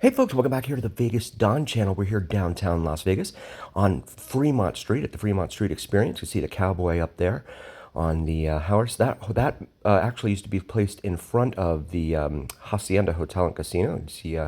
Hey folks, welcome back here to the Vegas Don channel. We're here downtown Las Vegas on Fremont Street at the Fremont Street Experience. You see the cowboy up there on the house. That actually used to be placed in front of the Hacienda Hotel and Casino. You see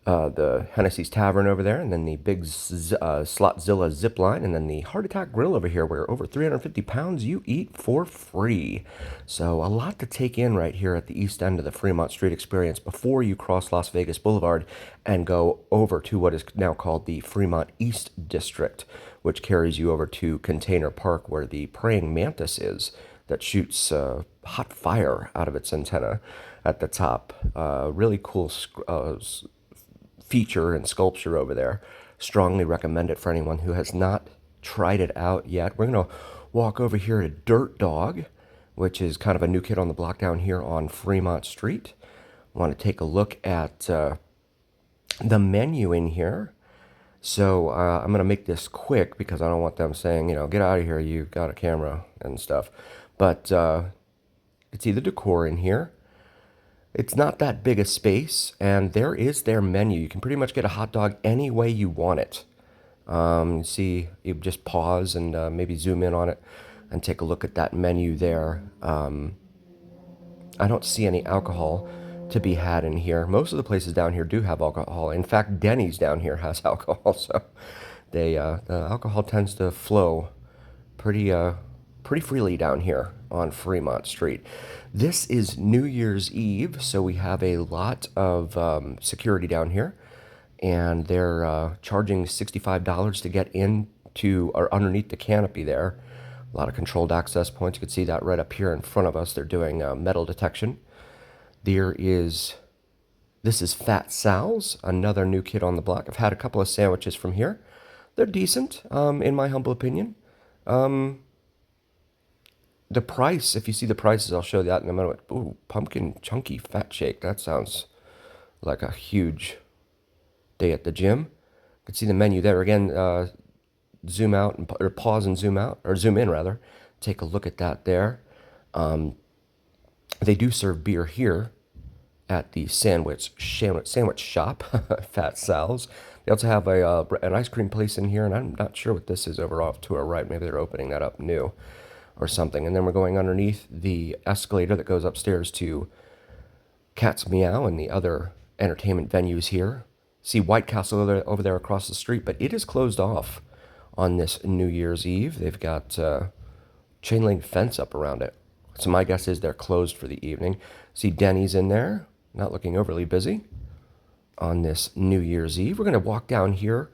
the Hennessy's Tavern over there, and then the big Slotzilla zip line, and then the Heart Attack Grill over here, where over 350 pounds you eat for free. So a lot to take in right here at the east end of the Fremont Street Experience before you cross Las Vegas Boulevard and go over to what is now called the Fremont East District, which carries you over to Container Park, where the praying mantis is that shoots hot fire out of its antenna at the top. Really cool feature and sculpture over there. Strongly recommend it for anyone who has not tried it out yet. We're going to walk over here to Dirt Dog, which is kind of a new kid on the block down here on Fremont Street. Want to take a look at the menu in here. So I'm going to make this quick because I don't want them saying, get out of here, you got a camera and stuff. But you can see the decor in here. It's not that big a space, and there is their menu. You can pretty much get a hot dog any way you want it. See, you just pause and maybe zoom in on it and take a look at that menu there. I don't see any alcohol to be had in here. Most of the places down here do have alcohol. In fact, Denny's down here has alcohol, so the alcohol tends to flow pretty freely down here on Fremont Street. This is New Year's Eve, so we have a lot of security down here, and they're charging $65 to get into or underneath the canopy there. A lot of controlled access points. You can see that right up here in front of us. They're doing metal detection. This is Fat Sal's, another new kid on the block. I've had a couple of sandwiches from here. They're decent, in my humble opinion. The price, if you see the prices, I'll show you that in a minute. Ooh, pumpkin chunky fat shake. That sounds like a huge day at the gym. You can see the menu there. Again, zoom out, or pause and zoom out, or zoom in rather. Take a look at that there. They do serve beer here at the sandwich shop, Fat Sal's. They also have an ice cream place in here, and I'm not sure what this is over off to our right. Maybe they're opening that up new or something. And then we're going underneath the escalator that goes upstairs to Cat's Meow and the other entertainment venues here. See White Castle over there across the street, but it is closed off on this New Year's Eve. They've got chain link fence up around it. So my guess is they're closed for the evening. See Denny's in there, not looking overly busy on this New Year's Eve. We're going to walk down here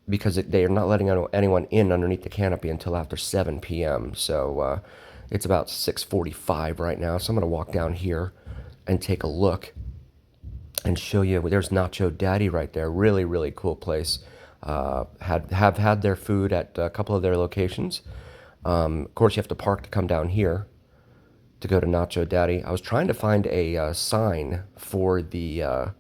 because they are not letting anyone in underneath the canopy until after 7 p.m. So it's about 6:45 right now. So I'm going to walk down here and take a look and show you. There's Nacho Daddy right there. Really, really cool place. Have had their food at a couple of their locations. Of course, you have to park to come down here to go to Nacho Daddy. I was trying to find a sign for the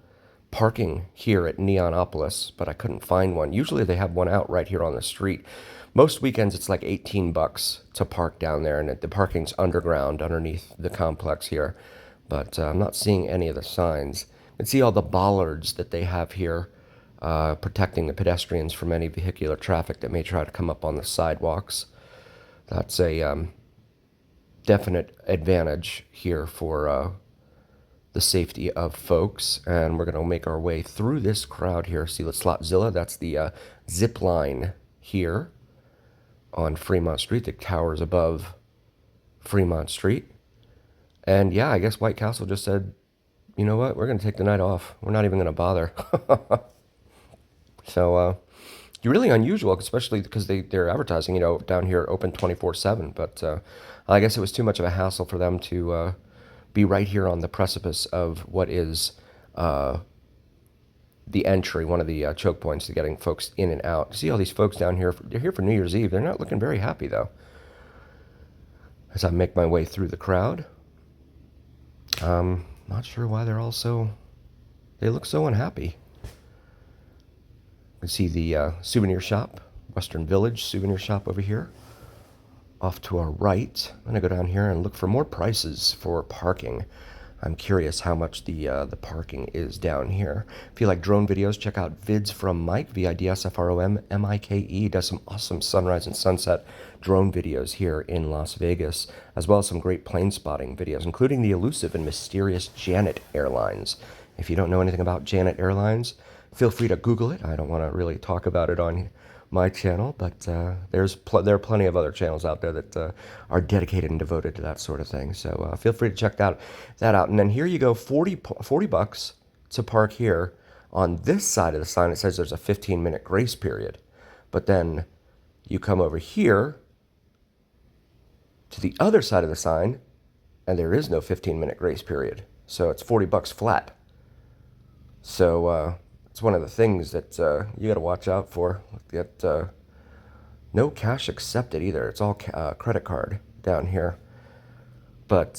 parking here at Neonopolis, but I couldn't find one. Usually they have one out right here on the street. Most weekends it's like $18 to park down there, and the parking's underground underneath the complex here. But I'm not seeing any of the signs. You can see all the bollards that they have here protecting the pedestrians from any vehicular traffic that may try to come up on the sidewalks. That's a definite advantage here for the safety of folks. And we're going to make our way through this crowd here. See the Slotzilla, that's the zip line here on Fremont Street. The tower's above Fremont Street. And yeah, I guess White Castle just said, you know what, we're going to take the night off. We're not even going to bother. So really unusual, especially because they're advertising, down here open 24/7. But I guess it was too much of a hassle for them to be right here on the precipice of what is the entry, one of the choke points to getting folks in and out. See all these folks down here, they're here for New Year's Eve. They're not looking very happy, though. As I make my way through the crowd, not sure why they look so unhappy. You can see the souvenir shop, Western Village souvenir shop over here. Off to our right, I'm going to go down here and look for more prices for parking. I'm curious how much the parking is down here. If you like drone videos, check out Vids from Mike, VIDSFROMMIKE. Does some awesome sunrise and sunset drone videos here in Las Vegas, as well as some great plane spotting videos, including the elusive and mysterious Janet Airlines. If you don't know anything about Janet Airlines, feel free to Google it. I don't want to really talk about it on my channel, but there are plenty of other channels out there that are dedicated and devoted to that sort of thing. So feel free to check that out. And then here you go, 40 bucks to park here. On this side of the sign, it says there's a 15-minute grace period. But then you come over here to the other side of the sign, and there is no 15-minute grace period. So it's 40 bucks flat. So it's one of the things that you got to watch out for. Get no cash accepted either. It's all credit card down here. But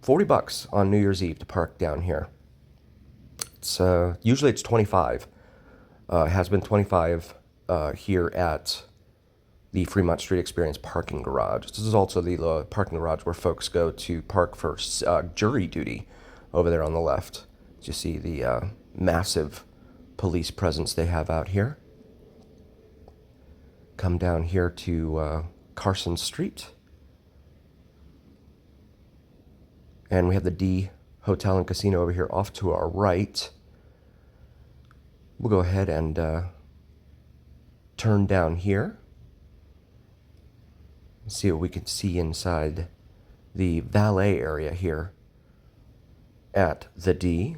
40 bucks on New Year's Eve to park down here. It's usually it's 25. It has been 25 here at the Fremont Street Experience parking garage. This is also the parking garage where folks go to park for jury duty over there on the left. You see the massive police presence they have out here. Come down here to Carson Street. And we have the D Hotel and Casino over here off to our right. We'll go ahead and turn down here. See what we can see inside the valet area here at the D.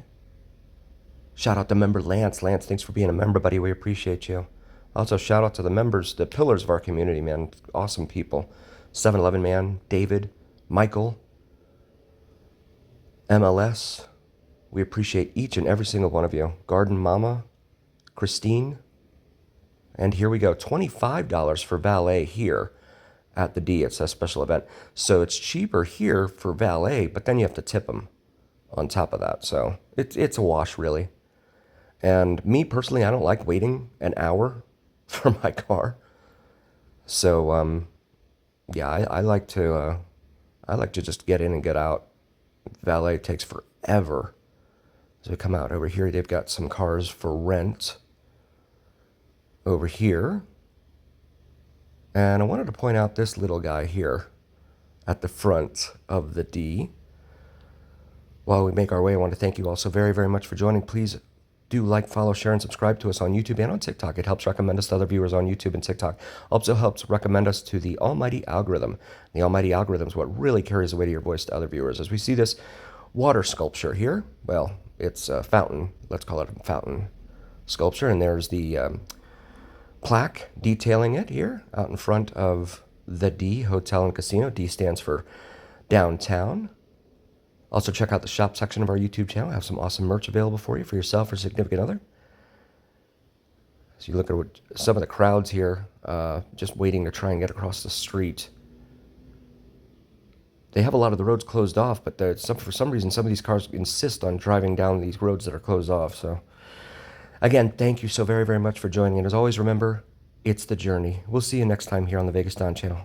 Shout out to member Lance. Lance, thanks for being a member, buddy. We appreciate you. Also, shout out to the members, the pillars of our community, man. Awesome people. 7-Eleven man, David, Michael, MLS. We appreciate each and every single one of you. Garden Mama, Christine. And here we go. $25 for valet here at the D. It's a special event. So it's cheaper here for valet, but then you have to tip them on top of that. So it's a wash, really. And me personally, I don't like waiting an hour for my car. So yeah, I like to just get in and get out. Valet takes forever. So we come out over here. They've got some cars for rent over here. And I wanted to point out this little guy here at the front of the D. While we make our way, I want to thank you all so very, very much for joining. Please do like, follow, share, and subscribe to us on YouTube and on TikTok. It helps recommend us to other viewers on YouTube and TikTok. Also helps recommend us to the almighty algorithm. The almighty algorithm is what really carries the weight of your voice to other viewers. As we see this water sculpture here, well, it's a fountain. Let's call it a fountain sculpture. And there's the plaque detailing it here out in front of the D Hotel and Casino. D stands for downtown. Also, check out the shop section of our YouTube channel. I have some awesome merch available for you, for yourself or significant other. So you look at what, some of the crowds here, just waiting to try and get across the street. They have a lot of the roads closed off, but for some reason, some of these cars insist on driving down these roads that are closed off. So, again, thank you so very, very much for joining. And as always, remember, it's the journey. We'll see you next time here on the Vegas Don channel.